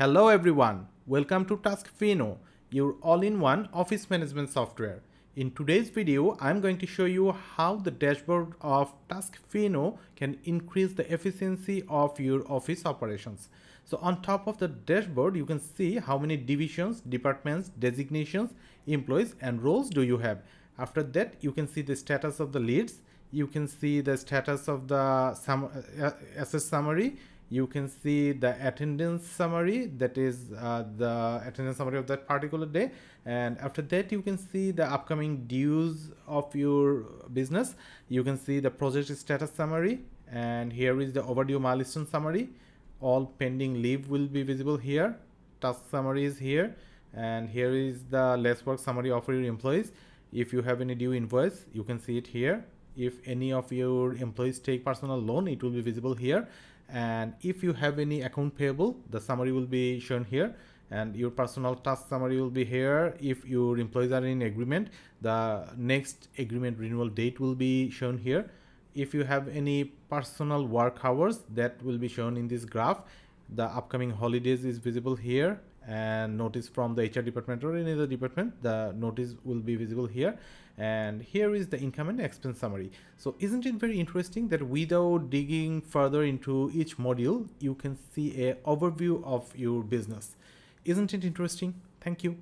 Hello everyone, welcome to TaskFino, your all-in-one office management software. In today's video, I'm going to show you how the dashboard of TaskFino can increase the efficiency of your office operations. So on top of the dashboard, you can see how many divisions, departments, designations, employees and roles do you have. After that, you can see the status of the leads. You can see the status of the asset summary. You can see the attendance summary, that is the attendance summary of that particular day. And after that, you can see the upcoming dues of your business. You can see the project status summary, and here is the overdue milestone summary. All pending leave will be visible here. Task summary is here, and here is the less work summary of your employees. If you have any due invoice, you can see it here. If any of your employees take personal loan, it will be visible here. And if you have any account payable, the summary will be shown here, and your personal task summary will be here. If your employees are in agreement, the next agreement renewal date will be shown here. If you have any personal work hours, that will be shown in this graph. The upcoming holidays is visible here, and notice from the HR department or any other department, the notice will be visible here. And here is the income and expense summary. So isn't it very interesting that without digging further into each module, you can see a overview of your business? Isn't it interesting? Thank you.